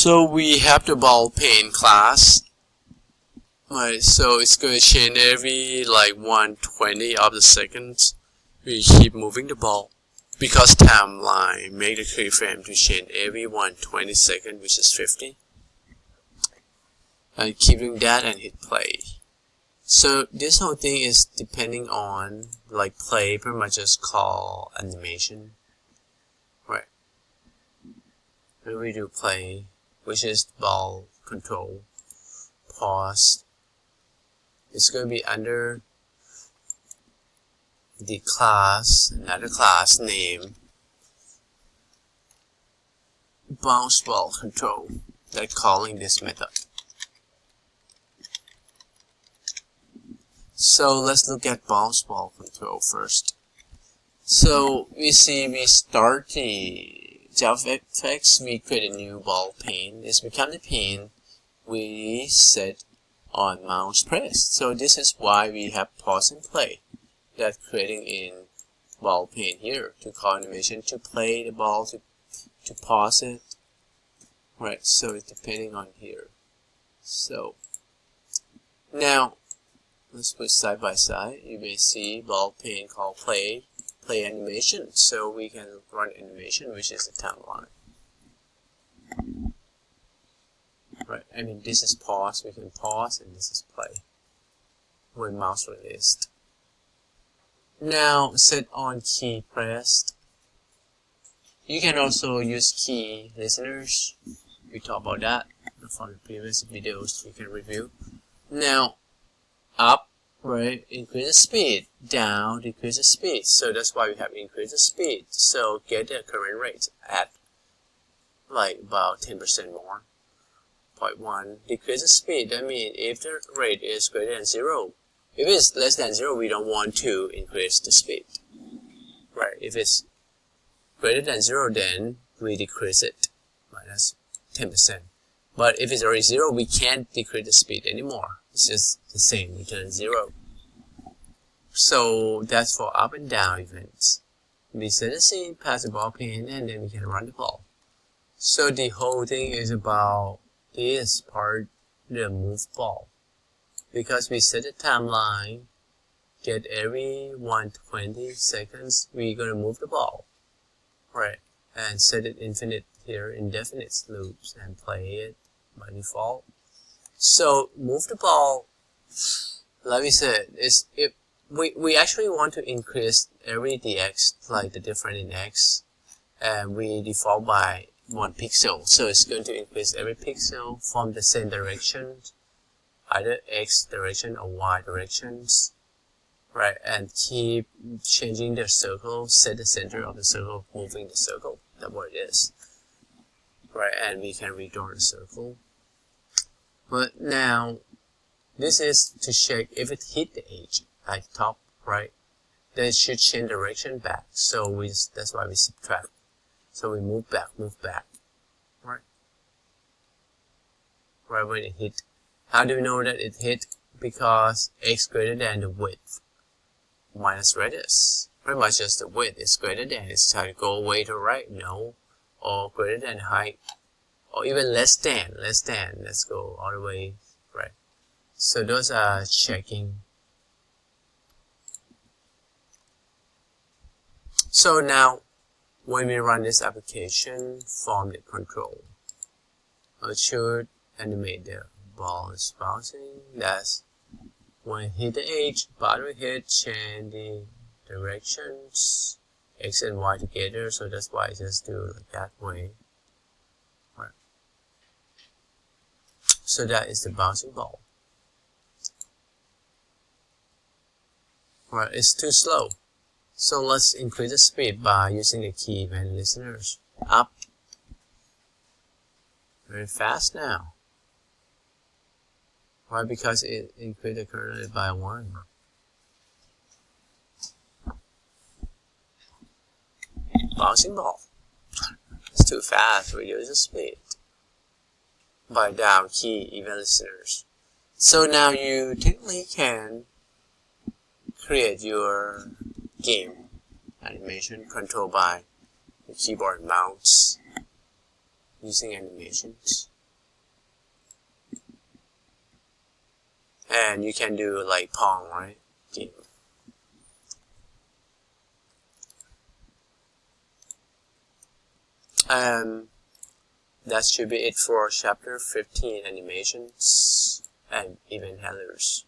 So we have the ball pane class. Right, so it's going to change every like 1/20 of the seconds. We keep moving the ball because timeline make the keyframe to change every 1/20 second, which is 50. And keep doing that and hit play. So this whole thing is depending on like play, pretty much just call animation. Right. When we do play, which is ball control, pause. It's going to be under the class, another class name, bounce ball control, that calling this method. So let's look at bounce ball control first. So we see we start the Chapter15, we create a new ball pane. This becomes the pane we set on mouse press. So this is why we have pause and play, that creating in ball pane here to call animation, to play the ball, to pause it. Right, so it's depending on here. So now let's put side by side. You may see ball pane called play animation. So we can run animation, which is the timeline. Right, I mean this is pause, we can pause, and this is play when mouse released. Now set on key pressed. You can also use key listeners. We talked about that from the previous videos you can review. Now up, right, increase the speed, down, decrease the speed. So that's why we have increase the speed. So get the current rate at like about 10% more. 0.1, decrease the speed. That means if the rate is greater than 0, if it's less than 0, we don't want to increase the speed. Right, if it's greater than 0, then we decrease it. Right, that's 10%. But if it's already 0, we can't decrease the speed anymore. It's just the same, return 0. So that's for up and down events. We set the scene, pass the ball pin, and then we can run the ball. So the whole thing is about this part, the move ball, because we set the timeline, get every 1/20 seconds we're gonna move the ball, right, and set it infinite here, indefinite loops, and play it by default. So move the ball, like we said, is if we actually want to increase every dx, like the difference in x, and we default by 1 pixel, so it's going to increase every pixel from the same direction, either x direction or y directions, right, and keep changing the circle, set the center of the circle, moving the circle. That's what it is, right, and we can redraw the circle. But now this is to check if it hit the edge, like top right, then it should change direction back. So that's why we subtract. So we move back, right? Right when it hit. How do we know that it hit? Because x greater than the width minus radius. Pretty much just the width is greater than. It's trying to go away to right, no, or greater than height, or even less than. Let's go all the way right. So those are checking. So now, when we run this application from the control, it should animate the ball is bouncing. That's when hit the edge, bottom hit, change the directions, x and y together. So that's why I just do it like that way. Right. So that is the bouncing ball. Right, it's too slow. So let's increase the speed by using the key event listeners. Up. Very fast now. Why? Because it increased the current rate by 1. Bouncing ball. It's too fast. Reduce the speed by down key event listeners. So now you technically can create your game animation controlled by the keyboard and mouse using animations. And you can do like Pong, right? Game. That should be it for chapter 15 animations and event handlers.